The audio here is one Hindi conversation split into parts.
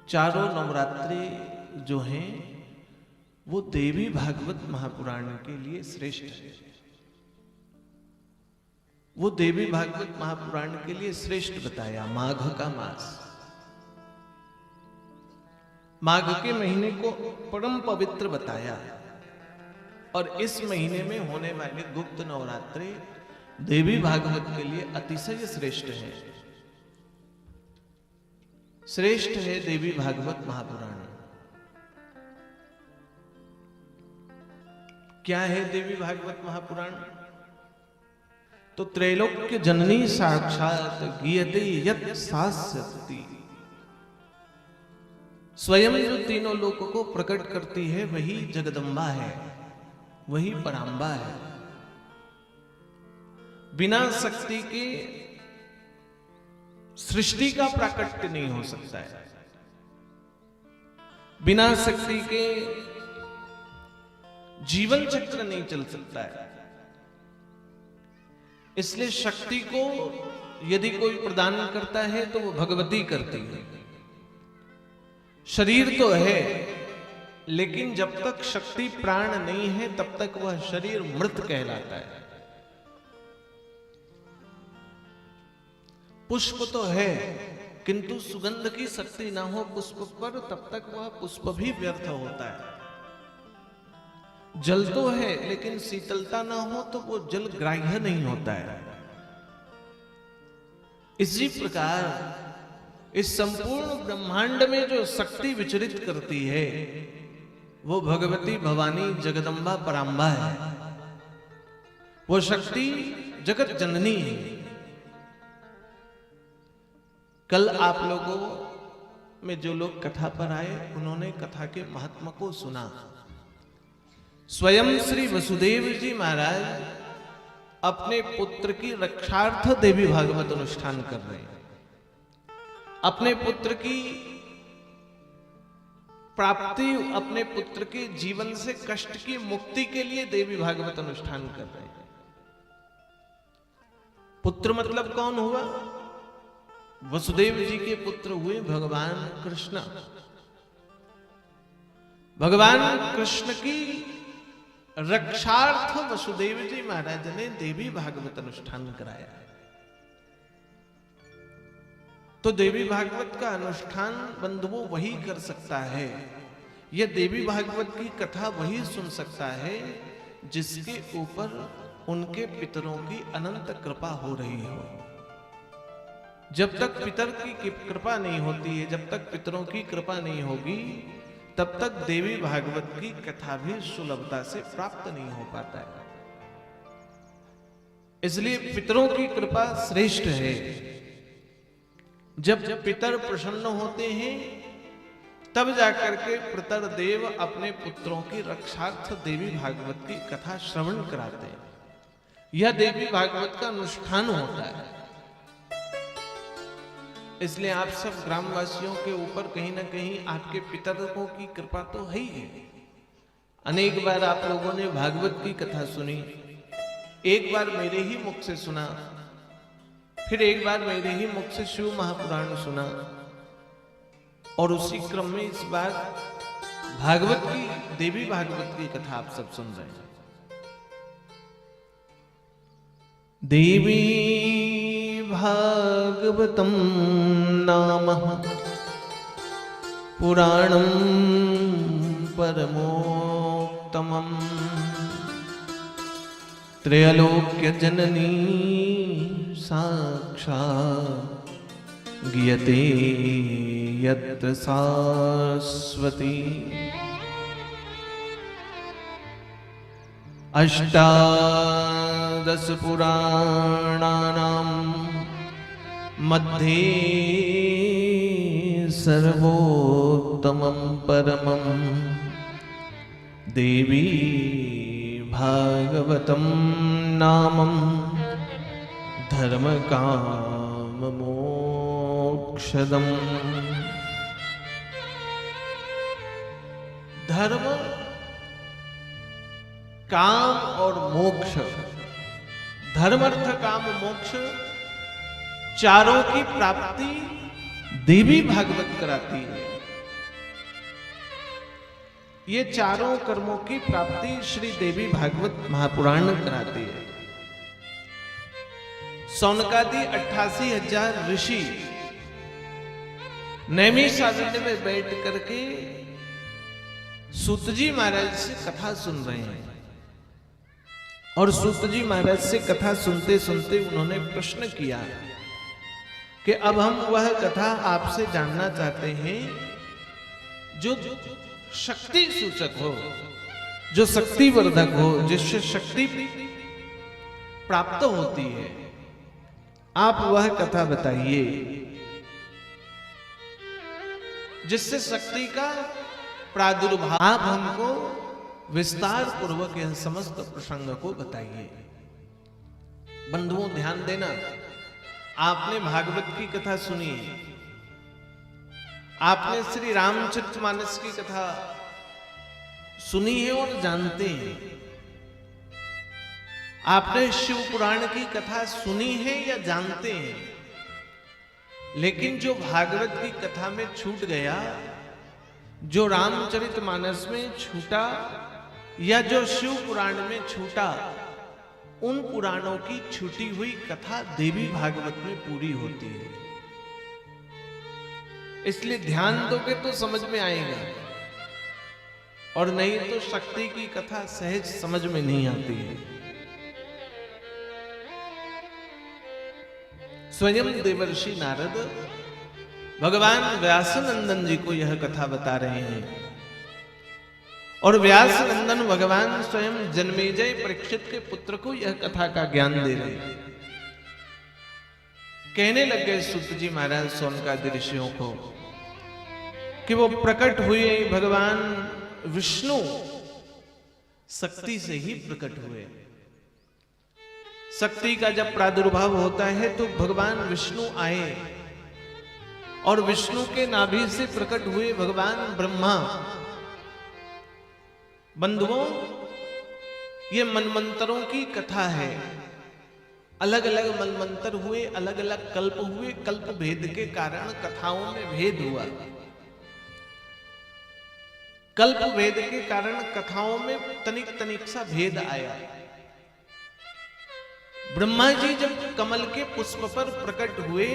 चारों नवरात्रि जो हैं वो देवी भागवत महापुराण के लिए श्रेष्ठ है। वो देवी भागवत महापुराण के लिए श्रेष्ठ बताया। माघ का मास, माघ के महीने को परम पवित्र बताया और इस महीने में होने वाले गुप्त नवरात्रि देवी भागवत के लिए अतिशय श्रेष्ठ है। श्रेष्ठ है देवी भागवत महापुराण। क्या है देवी भागवत महापुराण? तो त्रैलोक्य जननी साक्षात गीयते यत् सास्यति, स्वयं जो तीनों लोकों को प्रकट करती है वही जगदम्बा है, वही पराम्बा है। बिना शक्ति के सृष्टि का प्राकट्य नहीं हो सकता है, बिना शक्ति के जीवन चक्र नहीं चल सकता है। इसलिए शक्ति को यदि कोई प्रदान करता है तो वो भगवती करती है। शरीर तो है, लेकिन जब तक शक्ति प्राण नहीं है तब तक वह शरीर मृत कहलाता है। पुष्प तो है, किंतु सुगंध की शक्ति ना हो पुष्प पर तब तक वह पुष्प भी व्यर्थ होता है। जल तो है, लेकिन शीतलता ना हो तो वो जल ग्राह्य नहीं होता है। इसी प्रकार इस संपूर्ण ब्रह्मांड में जो शक्ति विचरित करती है वो भगवती भवानी जगदम्बा पराम्बा है। वो शक्ति जगत जननी है। कल आप लोगों में जो लोग कथा पर आए उन्होंने कथा के महात्मा को सुना। स्वयं श्री वसुदेव जी महाराज अपने पुत्र की रक्षार्थ देवी भागवत अनुष्ठान कर रहे हैं। अपने पुत्र की प्राप्ति, अपने पुत्र के जीवन से कष्ट की मुक्ति के लिए देवी भागवत अनुष्ठान कर रहे हैं। पुत्र मतलब कौन हुआ? वसुदेव जी के पुत्र हुए भगवान कृष्ण। भगवान कृष्ण की रक्षार्थ वसुदेव जी महाराज ने देवी भागवत अनुष्ठान कराया। तो देवी भागवत का अनुष्ठान बंधुओं वही कर सकता है। यह देवी भागवत की कथा वही सुन सकता है जिसके ऊपर उनके पितरों की अनंत कृपा हो रही हो। जब तक पितर की कृपा नहीं होती है, जब तक पितरों की कृपा नहीं होगी, तब तक देवी भागवत की कथा भी सुलभता से प्राप्त नहीं हो पाता है। इसलिए पितरों की कृपा श्रेष्ठ है। जब पितर प्रसन्न होते हैं तब जाकर के पितर देव अपने पुत्रों की रक्षार्थ देवी भागवत की कथा श्रवण कराते हैं। यह देवी भागवत का अनुष्ठान होता है। इसलिए आप सब ग्रामवासियों के ऊपर कहीं ना कहीं आपके पितरों की कृपा तो है ही है। अनेक बार आप लोगों ने भागवत की कथा सुनी, एक बार मेरे ही मुख से सुना, फिर एक बार मेरे ही मुख से शिव महापुराण सुना, और उसी क्रम में इस बार भागवत की, देवी भागवत की कथा आप सब सुन रहे हैं। देवी भागवतम नाम पुराणं परमोत्तमं, त्रैलोक्य जननी साक्षात् गीयते यत्र सास्वती। अष्टादश पुराणानां मध्ये सर्वोत्तमं परमं देवी भागवतं नामं धर्म काम मोक्षदम्। धर्म, काम और मोक्ष, धर्म अर्थ काम मोक्ष, चारों की प्राप्ति देवी भागवत कराती है। ये चारों कर्मों की प्राप्ति श्री देवी भागवत महापुराण कराती है। सौनकादि 88,000 ऋषि नैमिषारण्य में बैठ करके सूत जी महाराज से कथा सुन रहे हैं। और सूत जी महाराज से कथा सुनते सुनते उन्होंने प्रश्न किया कि अब हम वह कथा आपसे जानना चाहते हैं जो शक्ति सूचक हो, जो शक्ति वर्धक हो, जिससे शक्ति प्राप्त होती है। आप वह कथा बताइए जिससे शक्ति का प्रादुर्भाव। आप हमको विस्तार पूर्वक यह समस्त प्रसंग को बताइए। बंधुओं ध्यान देना, आपने भागवत की कथा सुनी, आपने श्री रामचरितमानस की कथा सुनी है और जानते हैं। आपने शिव पुराण की कथा सुनी है या जानते हैं, लेकिन जो भागवत की कथा में छूट गया, जो रामचरितमानस में छूटा या जो शिव पुराण में छूटा, उन पुराणों की छूटी हुई कथा देवी भागवत में पूरी होती है। इसलिए ध्यान दोगे तो समझ में आएगा, और नहीं तो शक्ति की कथा सहज समझ में नहीं आती है। स्वयं देवर्षि नारद भगवान व्यासनंदन जी को यह कथा बता रहे हैं। और व्यासनंदन भगवान स्वयं जन्मेजय परीक्षित के पुत्र को यह कथा का ज्ञान दे रहे हैं। कहने लग गए सूत जी महाराज सौनकादि ऋषियों को कि वो प्रकट हुए भगवान विष्णु शक्ति से ही प्रकट हुए। शक्ति का जब प्रादुर्भाव होता है तो भगवान विष्णु आए, और विष्णु के नाभि से प्रकट हुए भगवान ब्रह्मा। बंधुओं, ये मनमंत्रों की कथा है। अलग अलग मनमंत्र हुए, अलग अलग कल्प हुए, कल्प भेद के कारण कथाओं में भेद हुआ। कल्प भेद के कारण कथाओं में तनिक तनिक सा भेद आया। ब्रह्मा जी जब कमल के पुष्प पर प्रकट हुए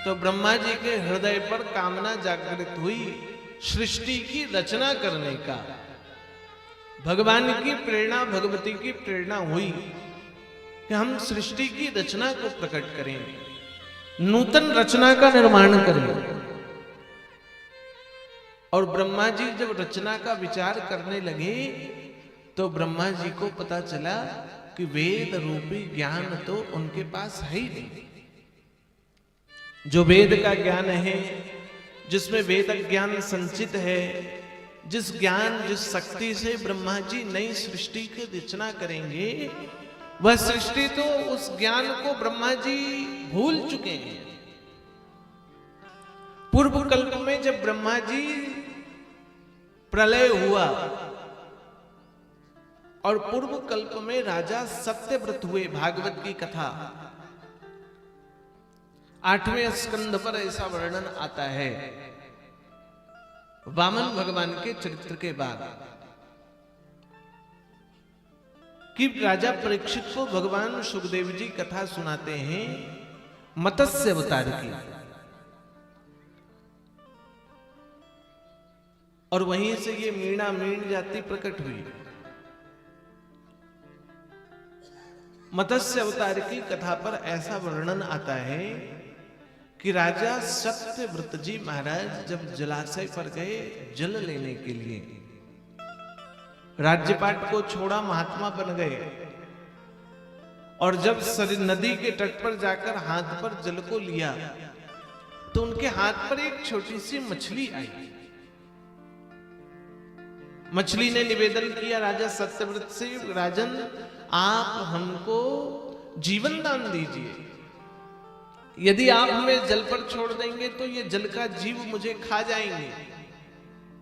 तो ब्रह्मा जी के हृदय पर कामना जागृत हुई सृष्टि की रचना करने का। भगवान की प्रेरणा, भगवती की प्रेरणा हुई कि हम सृष्टि की रचना को प्रकट करें, नूतन रचना का निर्माण करें। और ब्रह्मा जी जब रचना का विचार करने लगे तो ब्रह्मा जी को पता चला कि वेद रूपी ज्ञान तो उनके पास है ही नहीं। जो वेद का ज्ञान है, जिसमें वेद ज्ञान संचित है, जिस ज्ञान, जिस शक्ति से ब्रह्मा जी नई सृष्टि की रचना करेंगे, वह सृष्टि तो उस ज्ञान को ब्रह्मा जी भूल चुके हैं। पूर्व कल्प में जब ब्रह्मा जी प्रलय हुआ और पूर्व कल्प में राजा सत्यव्रत हुए, भागवत की कथा 8वें स्कंद पर ऐसा वर्णन आता है। वामन भगवान के चरित्र के बाद कि राजा परीक्षित को भगवान सुखदेव जी कथा सुनाते हैं मत्स्य अवतार की, और वहीं से ये मीणा मीण जाति प्रकट हुई। मत्स्य अवतार की कथा पर ऐसा वर्णन आता है कि राजा सत्यव्रत जी महाराज जब जलाशय पर गए जल लेने के लिए, राज्यपाट को छोड़ा, महात्मा बन गए, और जब नदी के तट पर जाकर हाथ पर जल को लिया तो उनके हाथ पर एक छोटी सी मछली आई। मछली ने निवेदन किया राजा सत्यव्रत से, राजन आप हमको जीवन दान दीजिए, यदि आप हमें जल पर छोड़ देंगे तो ये जल का जीव मुझे खा जाएंगे।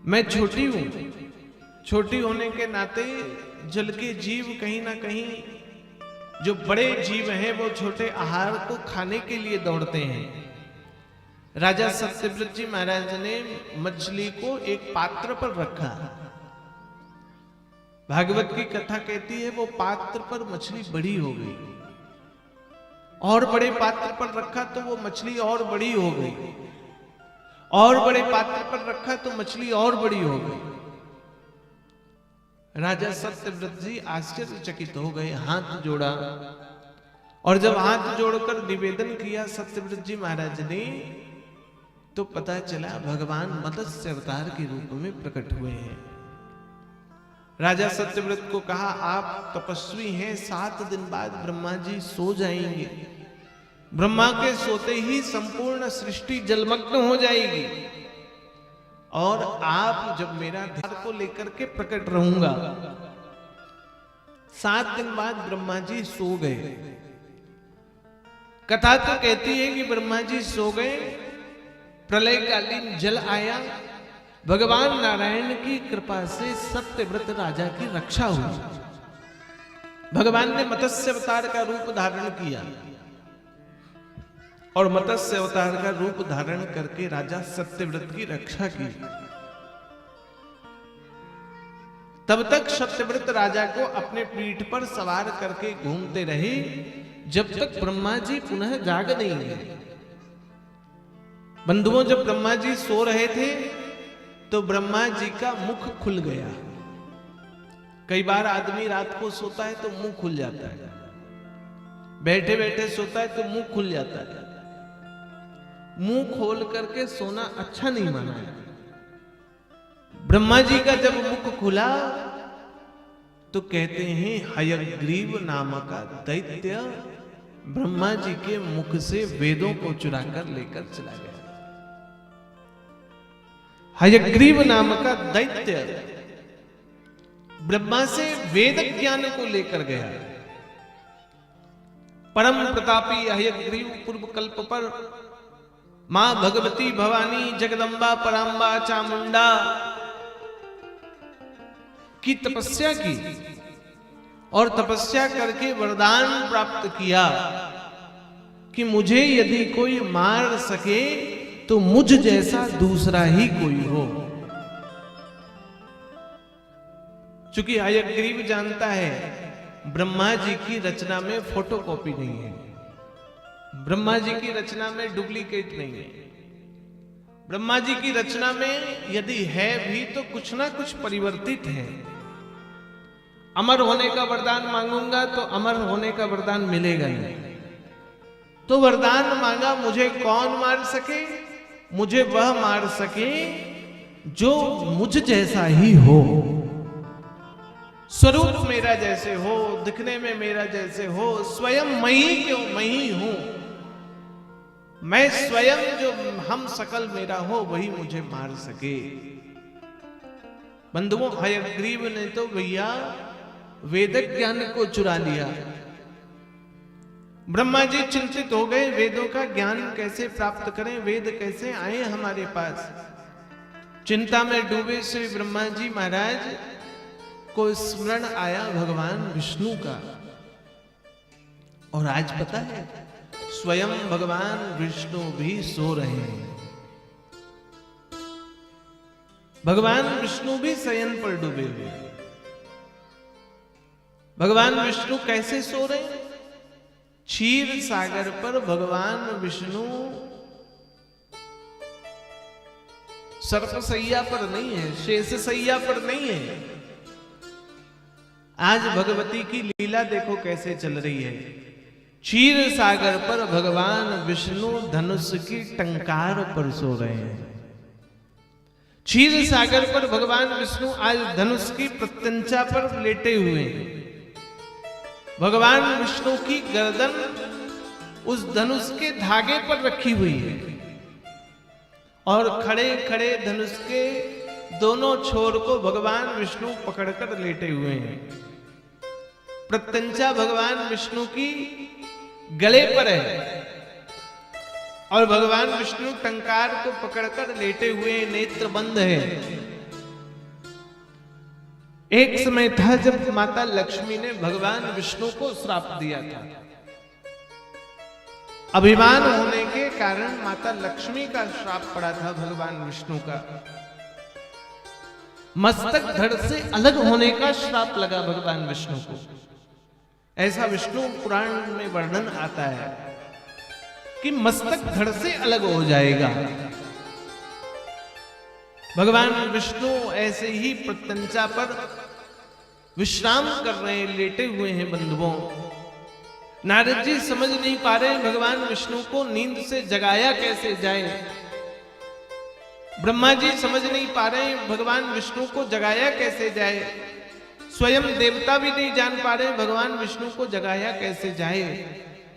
मैं छोटी हूं, छोटी होने के नाते जल के जीव कहीं ना कहीं, जो बड़े जीव हैं वो छोटे आहार को खाने के लिए दौड़ते हैं। राजा सत्यव्रत जी महाराज ने मछली को एक पात्र पर रखा। भागवत की कथा कहती है वो पात्र पर मछली बड़ी हो गई, और बड़े पात्र पर रखा तो वो मछली और बड़ी हो गई, और बड़े पात्र पर रखा तो मछली और बड़ी हो गई। राजा सत्यव्रत जी आश्चर्यचकित हो गए, हाथ जोड़ा, और जब हाथ जोड़कर निवेदन किया सत्यव्रत जी महाराज ने, तो पता चला भगवान मत्स्य अवतार के रूप में प्रकट हुए हैं। राजा सत्यव्रत को कहा आप तपस्वी हैं, 7 दिन बाद ब्रह्मा जी सो जाएंगे, ब्रह्मा के सोते ही संपूर्ण सृष्टि जलमग्न हो जाएगी, और आप जब मेरा ध्यान को लेकर के प्रकट रहूंगा। 7 दिन बाद ब्रह्मा जी सो गए। कथा तो कहती है कि ब्रह्मा जी सो गए, प्रलयकालीन जल आया, भगवान नारायण की कृपा से सत्यव्रत राजा की रक्षा हुई। भगवान ने मत्स्य अवतार का रूप धारण किया, और मत्स्य अवतार का रूप धारण करके राजा सत्यव्रत की रक्षा की। तब तक सत्यव्रत राजा को अपने पीठ पर सवार करके घूमते रहे, जब तक ब्रह्मा जी पुनः जाग नहीं गए। बंधुओं, जब ब्रह्मा जी सो रहे थे तो ब्रह्मा जी का मुख खुल गया। कई बार आदमी रात को सोता है तो मुंह खुल जाता है, बैठे बैठे सोता है तो मुंह खुल जाता है। मुंह खोल करके सोना अच्छा नहीं माना है। ब्रह्मा जी का जब मुख खुला तो कहते हैं हयग्रीव नामक दैत्य ब्रह्मा जी के मुख से वेदों को चुराकर लेकर चला गया। हयग्रीव नामक दैत्य ब्रह्मा से वेद ज्ञान को लेकर गया। परम प्रतापी हयग्रीव पूर्व कल्प पर मां भगवती भवानी जगदम्बा पराम्बा चामुंडा की तपस्या की, और तपस्या करके वरदान प्राप्त किया कि मुझे यदि कोई मार सके तो मुझ जैसा दूसरा ही कोई हो। चूंकि हयग्रीव जानता है ब्रह्मा जी की रचना में फोटोकॉपी नहीं है, ब्रह्मा जी की रचना में डुप्लीकेट नहीं है। ब्रह्मा जी की रचना में यदि है भी तो कुछ ना कुछ परिवर्तित है। अमर होने का वरदान मांगूंगा तो अमर होने का वरदान मिलेगा नहीं। तो वरदान मांगा, मुझे कौन मार सके? मुझे वह मार सके जो मुझ जैसा ही हो, स्वरूप मेरा जैसे हो, दिखने में मेरा जैसे हो, स्वयं मैं ही क्यों, मैं ही हूं, मैं स्वयं जो हम सकल मेरा हो वही मुझे मार सके। बंधुओं, हयग्रीव ने तो भैया वेद ज्ञान को चुरा लिया। ब्रह्मा जी चिंतित हो गए, वेदों का ज्ञान कैसे प्राप्त करें, वेद कैसे आए हमारे पास। चिंता में डूबे श्री ब्रह्मा जी महाराज को स्मरण आया भगवान विष्णु का। और आज पता है स्वयं भगवान विष्णु भी सो रहे हैं। भगवान विष्णु भी शयन पर डूबे हुए हैं। भगवान विष्णु कैसे सो रहे हैं? क्षीर सागर पर भगवान विष्णु सर्पसैया पर नहीं है, शेषसैया पर नहीं है। आज भगवती की लीला देखो कैसे चल रही है। क्षीर सागर पर भगवान विष्णु धनुष की टंकार पर सो रहे हैं। क्षीर सागर पर भगवान विष्णु आज धनुष की प्रत्यंचा पर लेटे हुए हैं। भगवान विष्णु की गर्दन उस धनुष के धागे पर रखी हुई है, और खड़े खड़े धनुष के दोनों छोर को भगवान विष्णु पकड़कर लेटे हुए हैं। प्रत्यंचा भगवान विष्णु की गले पर है, और भगवान विष्णु टंकार को पकड़कर लेटे हुए, नेत्र बंद है। एक समय था जब माता लक्ष्मी ने भगवान विष्णु को श्राप दिया था। अभिमान होने के कारण माता लक्ष्मी का श्राप पड़ा था भगवान विष्णु का। मस्तक धड़ से अलग होने का श्राप लगा भगवान विष्णु को। ऐसा विष्णु पुराण में वर्णन आता है कि मस्तक धड़ से अलग हो जाएगा। भगवान विष्णु ऐसे ही प्रत्यंचा पर विश्राम कर रहे हैं, लेटे हुए हैं बंधुओं। नारद जी समझ नहीं पा रहे भगवान विष्णु को नींद से जगाया कैसे जाए। ब्रह्मा जी समझ नहीं पा रहे भगवान विष्णु को जगाया कैसे जाए। स्वयं देवता भी नहीं जान पा रहे भगवान विष्णु को जगाया कैसे जाए।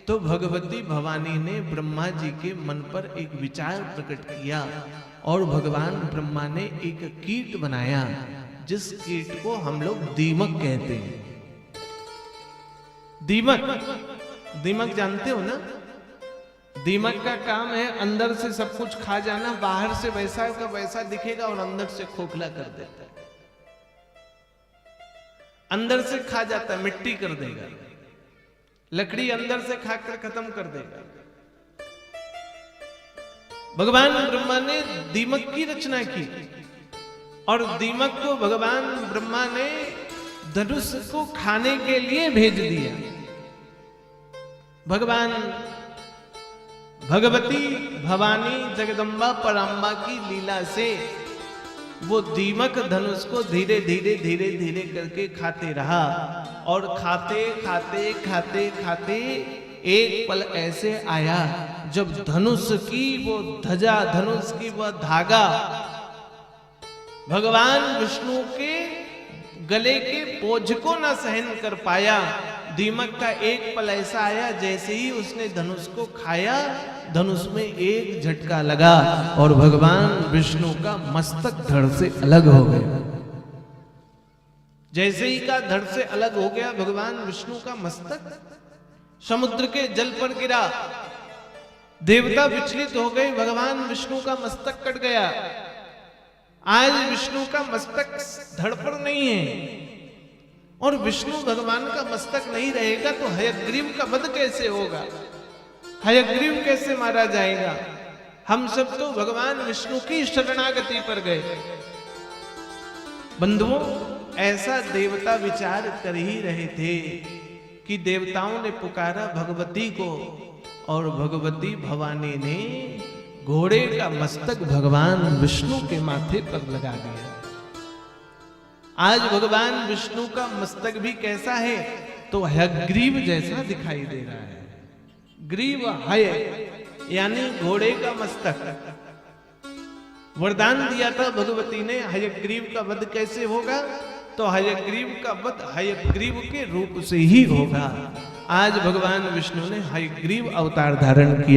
तो भगवती भवानी ने ब्रह्मा जी के मन पर एक विचार प्रकट किया और भगवान ब्रह्मा ने एक कीट बनाया, जिस कीट को हम लोग दीमक कहते हैं। दीमक जानते हो ना? दीमक का काम है अंदर से सब कुछ खा जाना, बाहर से वैसा का वैसा दिखेगा और अंदर से खोखला कर देता है। अंदर से खा जाता है, मिट्टी कर देगा। लकड़ी अंदर से खाकर खत्म कर देगा। भगवान ब्रह्मा ने दीमक की रचना की और दीमक को भगवान ब्रह्मा ने धनुष को खाने के लिए भेज दिया। भगवती भवानी जगदम्बा पराम्बा की लीला से वो दीमक धनुष को धीरे धीरे धीरे धीरे करके खाते रहा और खाते खाते खाते खाते एक पल ऐसे आया जब धनुष की वो ध्वजा, धनुष की वह धागा भगवान विष्णु के गले के बोझ को न सहन कर पाया। दीमक का एक पल ऐसा आया, जैसे ही उसने धनुष को खाया, धनुष में एक झटका लगा और भगवान विष्णु का मस्तक धड़ से अलग हो गया। जैसे ही का धड़ से अलग हो गया भगवान विष्णु का मस्तक, समुद्र के जल पर गिरा। देवता विचलित हो गए, भगवान विष्णु का मस्तक कट गया। आज विष्णु का मस्तक धड़ पर नहीं है और विष्णु भगवान का मस्तक नहीं रहेगा तो हयग्रीव का वध कैसे होगा? हयग्रीव कैसे मारा जाएगा? हम सब तो भगवान विष्णु की शरणागति पर गए। बंधुओं, ऐसा देवता विचार कर ही रहे थे कि देवताओं ने पुकारा भगवती को और भगवती भवानी ने घोड़े का मस्तक भगवान विष्णु के माथे पर लगा दिया। आज भगवान विष्णु का मस्तक भी कैसा है? तो हयग्रीव जैसा दिखाई दे रहा है। ग्रीव हय यानी घोड़े का मस्तक। वरदान दिया था भगवती ने, हयग्रीव का वध कैसे होगा? तो हयग्रीव का वध हयग्रीव के रूप से ही होगा। आज भगवान विष्णु ने हयग्रीव अवतार धारण किया।